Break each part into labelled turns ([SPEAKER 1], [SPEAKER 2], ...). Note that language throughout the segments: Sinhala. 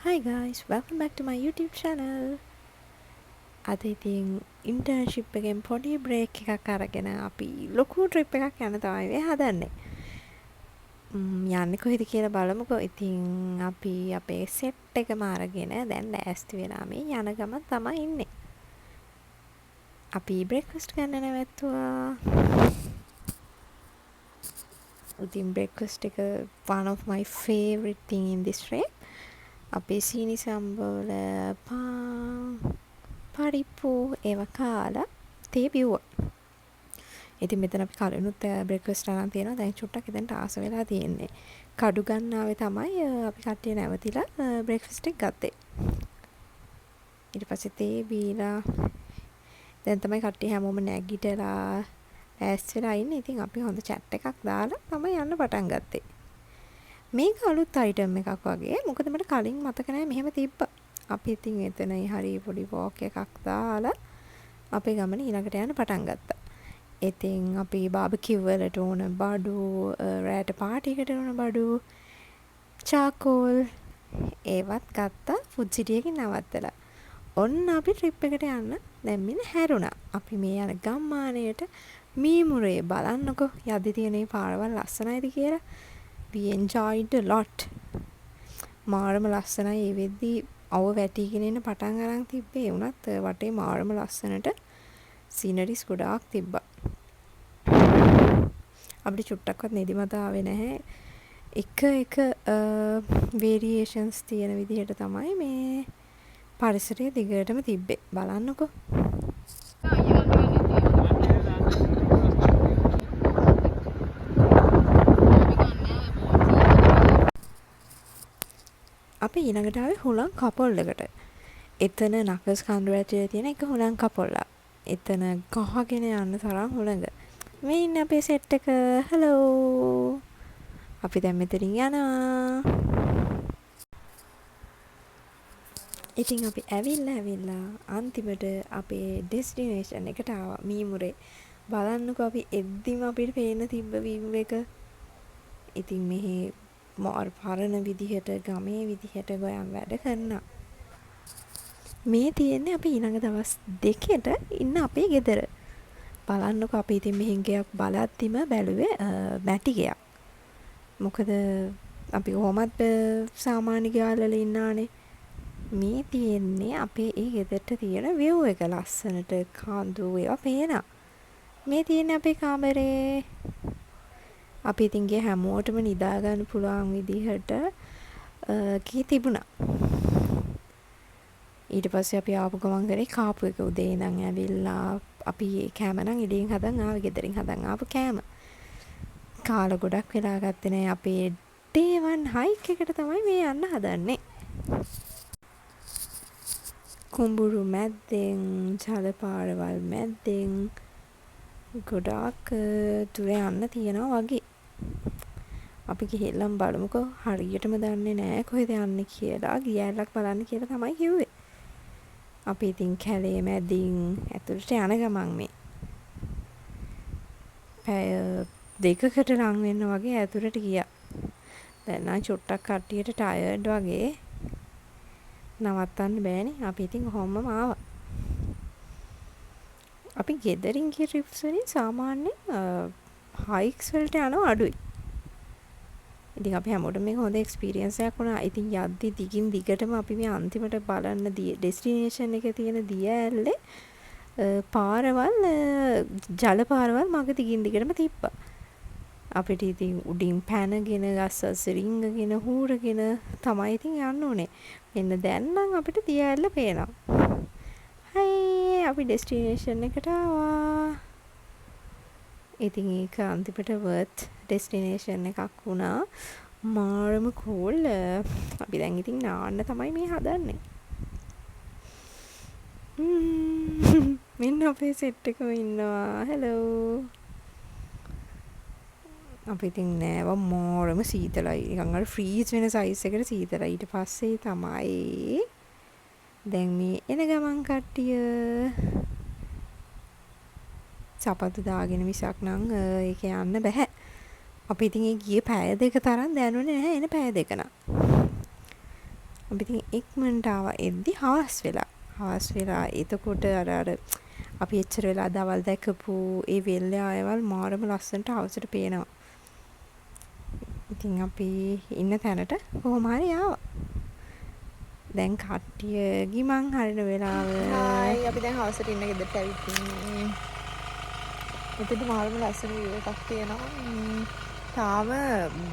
[SPEAKER 1] Hi guys, welcome back to my YouTube channel. අද ඉතින් ඉන්ටර්න්ෂිප් එකෙන් පොඩි බ්‍රේක් එකක් අරගෙන අපි ලොකු ට්‍රිප් එකක් යන්න තමයි මේ හදන්නේ. යන්නේ කොහෙද කියලා බලමුකෝ. ඉතින් අපි අපේ සෙට් එකම අරගෙන දැන් ලෑස්ති වෙලා මේ යන ගමන් තමයි ඉන්නේ. අපි බ්‍රේක්ෆාස්ට් ගන්න නැවතුවා. ඉතින් බ්‍රේක්ෆාස්ට් එක one of my favorite thing in this trip. අපේ සීනි සම්බෝල පරිප්පු ඒවා කාලා තේ බිව්වා. ඉතින් මෙතන අපි කලිනුත් බ්‍රේක්ෆාස්ට් අරන් තියෙනවා. දැන් චුට්ටක් එතනට ආස වෙලා තියෙන්නේ. කඩු ගන්නාවේ තමයි අපි කට්ටිය නැවතිලා බ්‍රේක්ෆාස්ට් එක ගත්තේ. ඊට පස්සේ තේ බීලා දැන් තමයි කට්ටිය හැමෝම නැගිටලා ඈස් වෙලා ඉන්නේ. ඉතින් අපි හොඳ chat එකක් දාලා තමයි යන්න පටන් ගත්තේ. මේක අලුත් අයිටම් එකක් වගේ. මොකද මට කලින් මතක නැහැ මෙහෙම තිබ්බා. අපි ඉතින් එතන හරි පොඩි වෝක් එකක් දාලා අපේ ගමන ඊළඟට යන්න පටන් ගත්තා. ඉතින් අපි බාබකියු වලට ඕන බඩු, රෑට පාටි එකට ඕන බඩු, චාකෝල් ඒවත් ගත්තා. ෆුඩ් සිටි එකකින් නවත්තලා. ඔන්න අපි ට්‍රිප් එකට යන්න දැම්මින් හැරුණා. අපි මේ යන ගම්මානයට මීමුරේ බලන්නකෝ යද්දි තියෙන මේ පාරවල් ලස්සනයිද කියලා. We enjoyed a lot. මාරම ලස්සනයි. ඒ වෙද්දී අව වැටිගෙන ඉන්න පටන් අරන් තිබ්බේ. උනත් වටේ මාරම ලස්සනට සීනරිස් ගොඩාක් තිබ්බා. අපිට චුට්ටක්වත් නිදිමත ආවේ නැහැ. එක වේරියේෂන්ස් තියෙන විදිහට තමයි මේ පරිසරය දිගටම තිබ්බේ. බලන්නකෝ. අපි ඊළඟට ආවේ හුලං කපොල්ලකට. එතන නකස් කඳු ඇතුලේ තියෙන එක හුලං කපොල්ලා. එතන ගහගෙන යන්න තරම් හුලඟ. මේ ඉන්නේ අපේ සෙට් එක. හලෝ. අපි දැන් මෙතනින් යනවා. ඉතින් අපි ඇවිල්ලා අන්තිමට අපේ ඩෙස්ටිනේෂන් එකට ආවා. මීමුරේ. බලන්නකෝ අපි එද්දිම අපිට පේන තිබ්බ වීව් එක. ඉතින් මෙහි මාර පරණ විදිහට ගමේ විදිහට ගොයම් වැඩ කරනවා. මේ තියෙන්නේ අපි ඊළඟ දවස් දෙකකට ඉන්න අපේ ගෙදර. බලන්නකෝ අපි ඉතින් මෙහෙන් ගයක් බලද්දිම බැලුවේ මැටි ගයක්. මොකද අපි කොහොමත් සාමාන්‍ය ගෙවල් වල ඉන්නානේ. මේ තියෙන්නේ අපේ ඒ ගෙදරට තියෙන view එක ලස්සනට කඳු ඒවා පේනවා. මේ තියෙන්නේ අපේ කාමරේ. අපි ඉතින් ගිය හැමෝටම නිදා ගන්න පුළුවන් විදිහට කී තිබුණා. ඊට පස්සේ අපි ආපු ගමන් කරේ කාපු එක උදේ ඉඳන් ඇවිල්ලා අපි කෑම නම් ඉඩින් හදන් ආවේ ගෙදරින් හදන් ආපු කෑම. කාලා ගොඩක් වෙලා ගත්තේ නෑ. අපේ day 1 hike එකට තමයි මේ යන්න හදන්නේ. කුඹුරු මැද්දෙන් ජල පාරවල් මැද්දෙන් ගොඩාක් දුර යන්න තියෙනවා වගේ. අපි ගිහිල්ලා බලමුකෝ. හරියටම දන්නේ නැහැ කොහෙද යන්නේ කියලා. ගියැලක් බලන්න කියලා තමයි කිව්වේ. අපි ඉතින් කැලේ මැදින් ඇතුළට යන ගමන් මේ පැය දෙකකට ලං වෙන්න වගේ ඇතුළට ගියා. දැන් නම් චුට්ටක් කට්ටියට ටයර්ඩ් වගේ. නවත්තන්න බෑනේ. අපි ඉතින් කොහොමම ආවා. අපි ගෙදරින් ගිය ට්‍රිප්ස් වලින් සාමාන්‍යයෙන් හයික්ස් වලට යනවා අඩුයි. ඉතින් අපි හැමෝටම මේක හොඳ එක්ස්පීරියන්ස් එකක් වුණා. ඉතින් යද්දි දිගින් දිගටම අපි මේ අන්තිමට බලන්න ඩෙස්ටිනේෂන් එකේ තියෙන දිය ඇල්ලේ පාරවල් ජල පාරවල් මග දිගින් දිගටම තිබ්බා. අපිට ඉතින් උඩින් පැනගෙන ගස් රිංගගෙන හූරගෙන තමයි ඉතින් යන්න ඕනේ. මෙන්න දැන් නම් අපිට දිය ඇල්ල පේනවා. හයි අපි ඩෙස්ටිනේෂන් එකට ආවා. ඉතින් ඒක අන්තිමට වර්ත් ඩෙස්ටිනේෂන් එකක් වුණා. මාරම කූල්. අපි දැන් ඉතින් නාන්න තමයි මේ හදන්නේ. මෙන්න අපේ සෙට් එකම ඉන්නවා. හෙලෝ. අපි ඉතින් නෑව මාරම සීතලයි. නිකන් අර ෆ්‍රීස් වෙන සයිස් එකට සීතලයි. ඊට පස්සේ තමයි දැන් මේ එන ගමන් කට්ටිය සපත්තු දාගෙන මිසක් නම් ඒක යන්න බෑ. අපි ඉතින් ඒ ගියේ පැය දෙක තරම් දැනුනේ නැහැ එන පැය දෙක නම්. අපි ඉතින් ඉක්මනට ආවා එද්දි හවස් වෙලා එතකොට අර අපි එච්චර වෙලා දවල් දැකපු ඒ වෙල්ලේ ආයවල් මාරම ලස්සනට හවසට පේනවා. ඉතින් අපි ඉන්න තැනට කොහොම හරි ආවා. දැන් කට්ටිය ගිමන් හරින වෙලාව. හායි අපි දැන් හවසට ඉන්න ගෙදරට ඇවිත් ඉන්නේ. මෙතන මාරම ලස්සන view එකක් තියෙනවා. තාම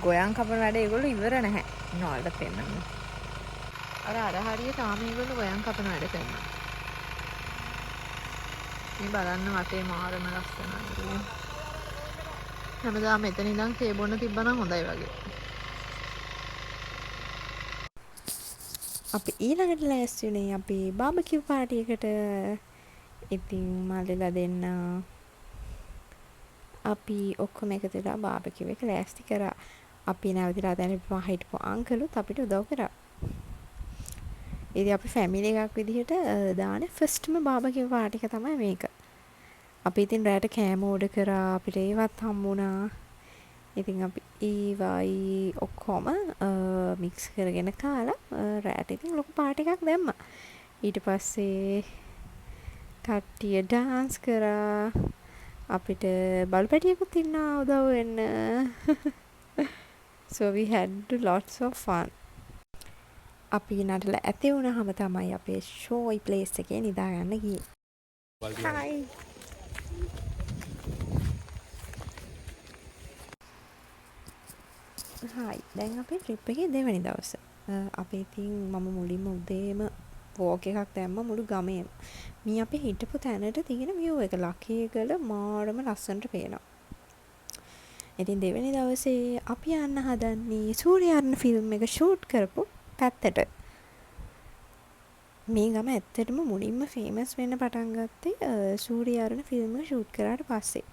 [SPEAKER 1] ගොයන් කපන වැඩ ඒගොල්ලෝ ඉවර නැහැ. නෝල්ට පෙන්නන්න. අර හරිය තාම ඒගොල්ලෝ ගොයන් කපන වැඩ කරනවා. මේ බලන්න වටේ මාරම ලස්සනයි. හැමදාම මෙතන ඉඳන් තේ බොන්න තිබ්බනම් හොඳයි වගේ. අපි ඊළඟට ලෑස්ති වුණේ අපි බාබකියු පාටි එකට. ඉතින් මල්ලිලා දෙන්න අපි ඔක්කොම එකතු වෙලා බාබකියු එක ලෑස්ති කරා. අපි නැවතිලා දැන් හිටපු අංකලුත් අපිට උදව් කරා. ඉතින් අපි ෆැමිලි එකක් විදිහට දාන ෆස්ට්ම බාබකියු පාටි එක තමයි මේක. අපි ඉතින් රැට කෑම ඕඩර් කරා. අපිට ඒවත් හම්බුණා. ඉතින් අපි ඒවයි ඔක්කොම මික්ස් කරගෙන කාලා රැට ඉතින් ලොකු පාටි එකක් දැම්මා. ඊට පස්සේ කට්ටිය ඩාන්ස් කරා. අපිට බලු පැටියෙකුත් ඉන්නා උදව් වෙන්න. So we had lots of fun. අපි නටලා ඇති වුණාම තමයි අපේ ෂෝයි ප්ලේස් එකේ නිදා ගන්න ගියේ. Hi. හායි දැන් අපේ ට්‍රිප් එකේ දෙවැනි දවස. අපි ඉතින් මම මුලින්ම උදේම වෝක් එකක් දැම්ම මුළු ගමේම. මේ අපි හිටපු තැනට තියෙන view එක ලකේගල මාරම ලස්සනට පේනවා. ඉතින් දෙවැනි දවසේ අපි යන්න හදන්නේ සූර්යාරණ ෆිල්ම් එක ෂූට් කරපු පැත්තට. මේ ගම ඇත්තටම මුලින්ම ෆේමස් වෙන්න පටන් ගත්තේ සූර්යාරණ ෆිල්ම් එක ෂූට් කරාට පස්සේ.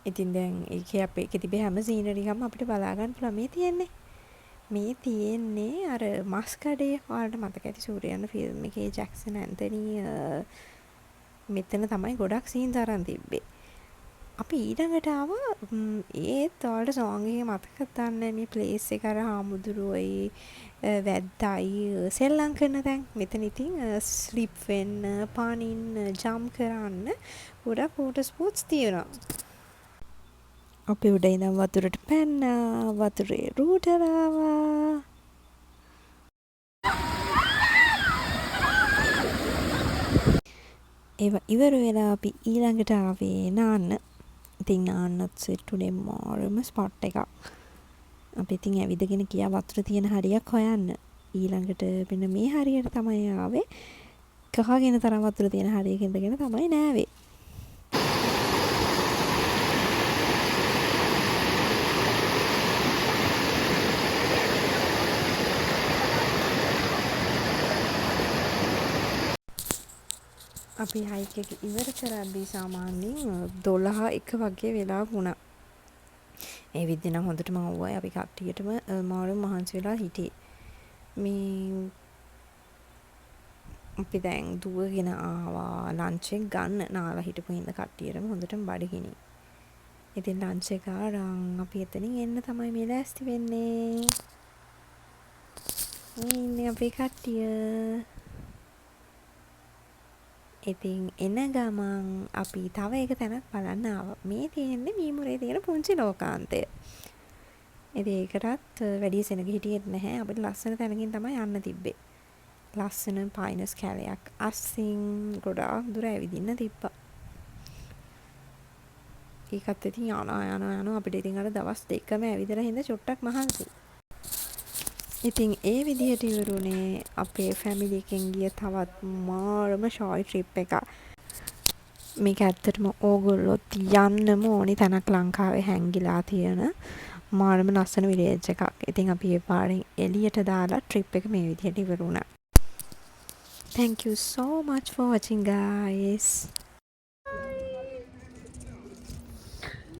[SPEAKER 1] ඉතින් දැන් ඒකේ අපේ තිබේ හැම සීනරි එකක්ම අපිට බලා ගන්න පුළුවන්. මේ තියෙන්නේ අර මස් කඩේ. ඔයාලට මතක ඇති සූර්යාරණ ෆිල්ම් එකේ ජැක්සන් ඇන්තනි මෙතන තමයි ගොඩක් සීන්ස් අරන් තිබ්බේ. අපි ඊළඟට ආවා ඒත් ඔයාලට සෝංග් එකේ මතකද දන්නේ මේ ප්ලේස් එක අර හාමුදුරුවෝයි වැද්දායි සෙල්ලම් කරන තැන්. මෙතන ඉතින් ස්ලිප් වෙන්න, පානින්න, ජම්ප් කරන්න ගොඩක් වෝටර් ස්පෝර්ට්ස් තියෙනවා. අපි උඩ ඉඳන් වතුරට පැන්නා. වතුරේ රූටර් ආවා. ඒවා ඉවර වෙලා අපි ඊළඟට ආවේ නාන්න. ඉතින් නාන්නත් සෙට් උනේ මාරම ස්පොට් එකක්. අපි ඉතින් ඇවිදගෙන ගියා වතුර තියෙන හරියක් හොයන්න. ඊළඟට මෙන්න මේ හරියට තමයි ආවේ. කහගෙන තරම් වතුර තියෙන හරියක ඉඳගෙන තමයි නෑවේ. අපි හයික් එක ඉවර කරද්දී සාමාන්‍යයෙන් 12:01 වගේ වෙලා වුණා. ඒ විදිහ නම් හොඳටම අවුවයි. අපි කට්ටියටම මාරු මහන්සි වෙලා හිටියේ. මේ අපි දැන් දුවගෙන ආවා ලන්ච් එක ගන්න. නාලා හිටපු හින්දා කට්ටියටම හොඳටම බඩගිනි. ඉතින් ලන්ච් එක අරන් අපි එතනින් එන්න තමයි මේ ලෑස්ති වෙන්නේ. මේ ඉන්නේ අපේ කට්ටිය. ඉතින් එන ගමන් අපි තව එක තැනක් බලන්න ආවා. මේ තියෙන්නේ මීමුරේ තියෙන පුංචි ලෝකාන්තය. ඉතින් ඒකටත් වැඩි සෙනග හිටියෙත් නැහැ. අපිට ලස්සන තැනකින් තමයි යන්න තිබ්බේ. ලස්සන පයිනස් කැලයක් අස්සින් ගොඩාක් දුර ඇවිදින්න තිබ්බා. ඒකත් ඉතින් යනවා අපිට ඉතින් අර දවස් දෙකම ඇවිදලා හින්දා චොට්ටක් මහන්සි. ඉතින් ඒ විදිහට ඉවරුනේ අපේ ෆැමිලි එකෙන් ගිය තවත් මාරම ෂෝයි ට්‍රිප් එකක්. මේක ඇත්තටම ඕගොල්ලොත් යන්නම ඕනි තැනක් ලංකාවේ හැංගිලා තියෙන මාරම ලස්සන විලේජ් එකක්. ඉතින් අපි ඒ පාරෙන් එළියට දාලා ට්‍රිප් එක මේ විදිහට ඉවරුණා. Thank you so much for watching guys.